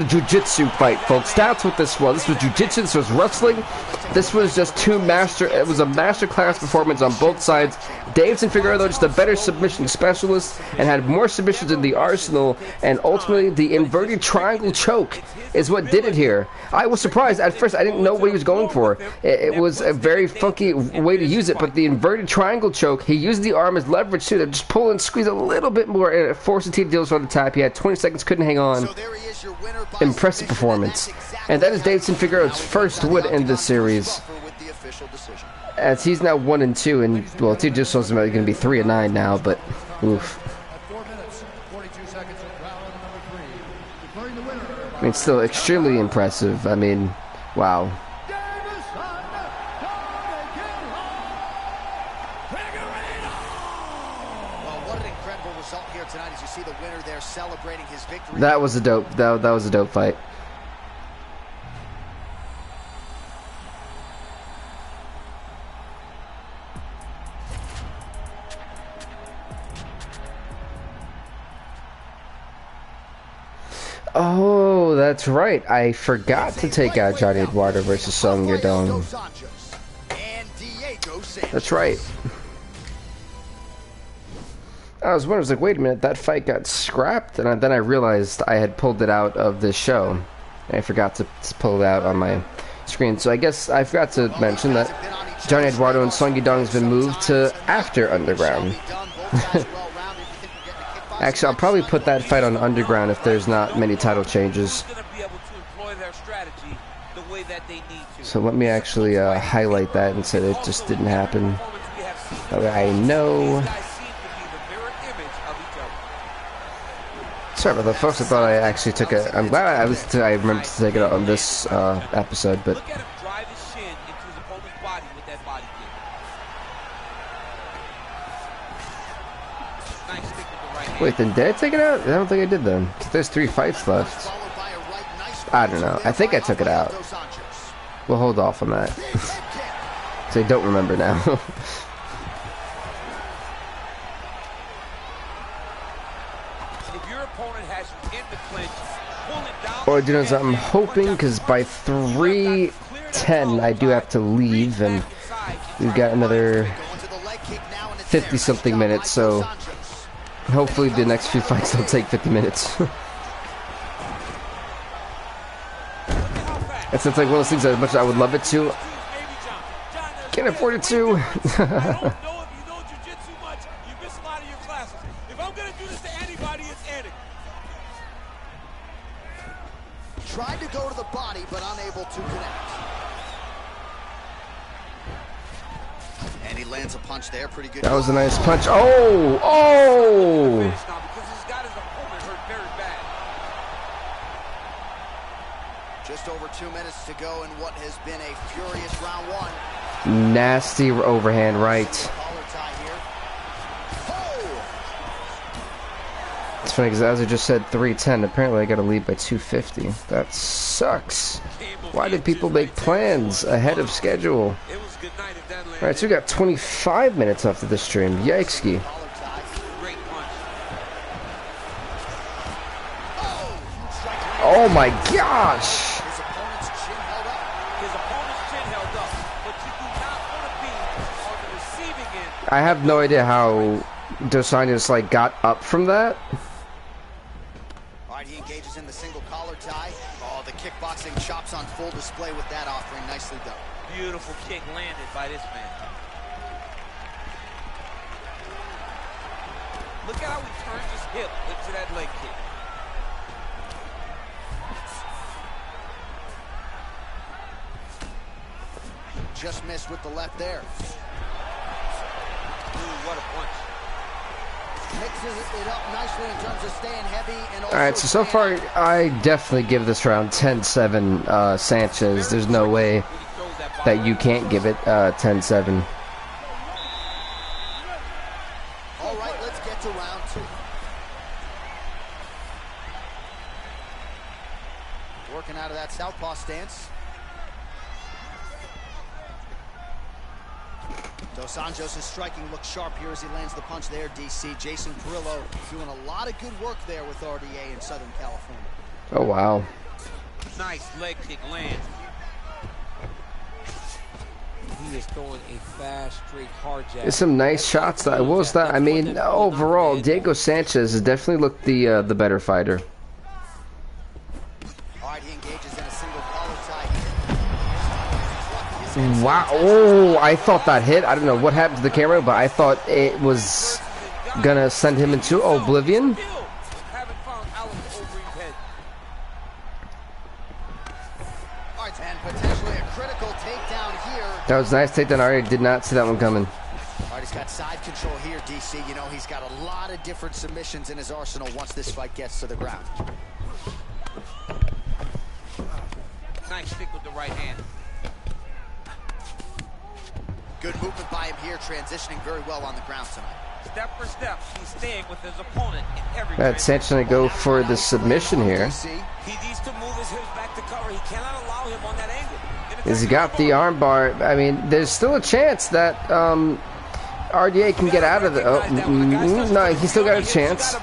jiu-jitsu fight, folks. That's what this was. This was jiu-jitsu, this was wrestling. This was just it was a masterclass performance on both sides. Davison Figueiredo, just a better submission specialist, and had more submissions in the arsenal, and ultimately the inverted triangle choke is what did it here. I was surprised. At first, I didn't know what he was going for. It was a very funky way to use it, but the inverted triangle choke, he used the arm as leverage too, to just pull and squeeze a little bit more, and it forced the TJ Dillashaw to tap. He had 20 seconds, couldn't hang on. Impressive performance. And that is Davison Figueiredo's first win in this series. As he's now 1-2, and well, TJ Dillashaw's going to be 3-9 now, but oof. mean, still extremely impressive. I mean, wow. Celebrating his victory. That was a dope. That was a dope fight. Oh, that's right. I forgot to take out Johnny Eduardo versus Song Yadong. That's right. I was wondering, I was like, wait a minute, that fight got scrapped? And then I realized I had pulled it out of this show. And I forgot to pull it out on my screen. So I guess I forgot to mention that Johnny Eduardo and Song Yadong has been moved to after Underground. Actually, I'll probably put that fight on Underground if there's not many title changes. So let me actually highlight that and say that it just didn't happen. That way I know. Sorry about that, folks. I thought I actually took it. I'm glad I remembered to take it out on this episode, but. Wait, then did I take it out? I don't think I did then. There's 3 fights left. I don't know. I think I took it out. We'll hold off on that. So I don't remember now. Or you know, I'm hoping, because by 3:10 I do have to leave, and we've got another 50-something minutes, so hopefully the next few fights don't take 50 minutes. It's like one of those things that as much as I would love it to, can't afford it to. Tried to go to the body, but unable to connect. And he lands a punch there, pretty good. That was a nice punch. Oh! Oh! Just over 2 minutes to go in what has been a furious round 1. Nasty overhand right. It's funny because as I just said 3:10, apparently I got to leave by 2:50. That sucks. Why did people make plans ahead of schedule? Alright, so we got 25 minutes left of the stream. Yikes. Oh my gosh! I have no idea how Dos Anjos like got up from that. He engages in the single collar tie. Oh, the kickboxing chops on full display with that offering. Nicely done. Beautiful kick landed by this man. Look at how he turns his hip into that leg kick. Just missed with the left there. Ooh, what a punch. Mixes it up nicely in terms of staying heavy. And Alright, so far I definitely give this round 10-7 Sanchez. There's no way that you can't give it 10-7. Alright, let's get to round 2. Working out of that southpaw stance. Dos Anjos' striking looks sharp here as he lands the punch there, DC. Jason Perillo doing a lot of good work there with RDA in Southern California. Oh, wow. Nice leg kick land. He is throwing a fast, straight, hard jab. There's some nice shots. What was that? I mean, overall, Diego Sanchez has definitely looked the better fighter. Alright, he engages in a single collar tie here. Wow. Oh, I thought that hit. I don't know what happened to the camera, but I thought it was gonna send him into oblivion. And potentially a critical takedown here. That was a nice takedown. I already did not see that one coming. Alright, he's got side control here, DC. You know, he's got a lot of different submissions in his arsenal once this fight gets to the ground. Nice stick with the right hand. Good movement by him here, transitioning very well on the ground tonight. Step for step, he's staying with his opponent in every Right, Sanchez gonna go for the submission here. He needs to move his hips back to cover. He cannot allow him on that angle. He's got the armbar. I mean, there's still a chance that RDA can get out of the. No, he's still got a chance.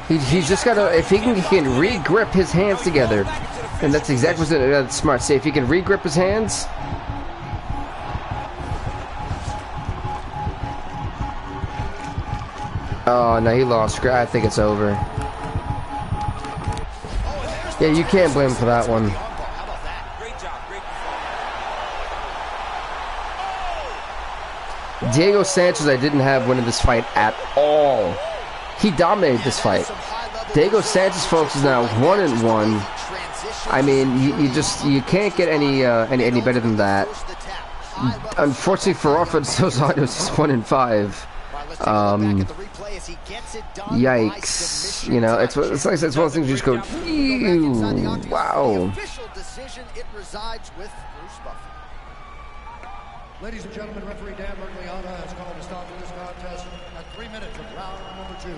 He's just got to. If he can re-grip his hands together, and that's exactly what that's smart. See, if he can re-grip his hands. Oh no, he lost. I think it's over. Yeah, you can't blame him for that one. Diego Sanchez, I didn't have winning this fight at all. He dominated this fight. Diego Sanchez, folks, is now 1-1. I mean, you can't get any better than that. Unfortunately for Alfred Sosa, it's just 1-5. Yikes! You know, it's like it's one of those things you just go, ew, wow. Ladies and gentlemen, referee Dan Bergliana has called a stop to this contest at 3 minutes of round number 2,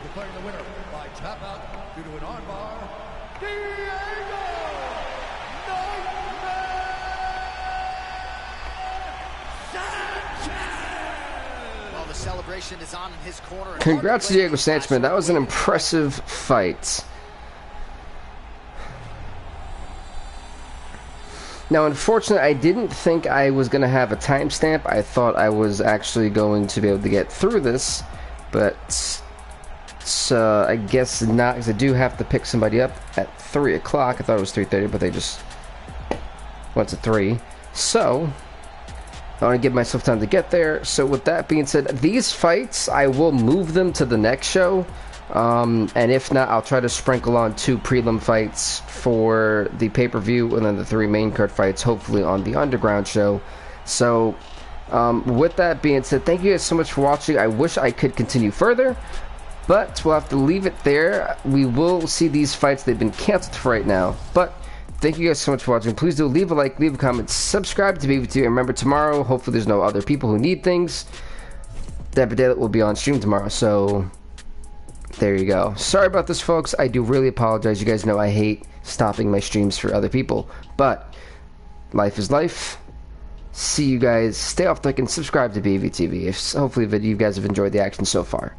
declaring the winner by tap out due to an armbar, Diego Sanchez! Well, the celebration is on in his corner. Congrats to Diego Sanchez, man. That was an impressive fight. Now, unfortunately, I didn't think I was going to have a timestamp. I thought I was actually going to be able to get through this, but I guess not, because I do have to pick somebody up at 3 o'clock. I thought it was 3:30, but they just went to 3. So, I want to give myself time to get there. So, with that being said, these fights, I will move them to the next show. And if not, I'll try to sprinkle on 2 prelim fights for the pay-per-view, and then the 3 main card fights, hopefully on the Underground show. So, with that being said, thank you guys so much for watching. I wish I could continue further, but we'll have to leave it there. We will see these fights. They've been canceled for right now, but thank you guys so much for watching. Please do leave a like, leave a comment, subscribe to BVTV, and remember, tomorrow, hopefully there's no other people who need things. Deborah Daylight will be on stream tomorrow, so there you go. Sorry about this, folks. I do really apologize. You guys know I hate stopping my streams for other people, but life is life. See you guys. Stay off the like and subscribe to BVTV. Hopefully you guys have enjoyed the action so far.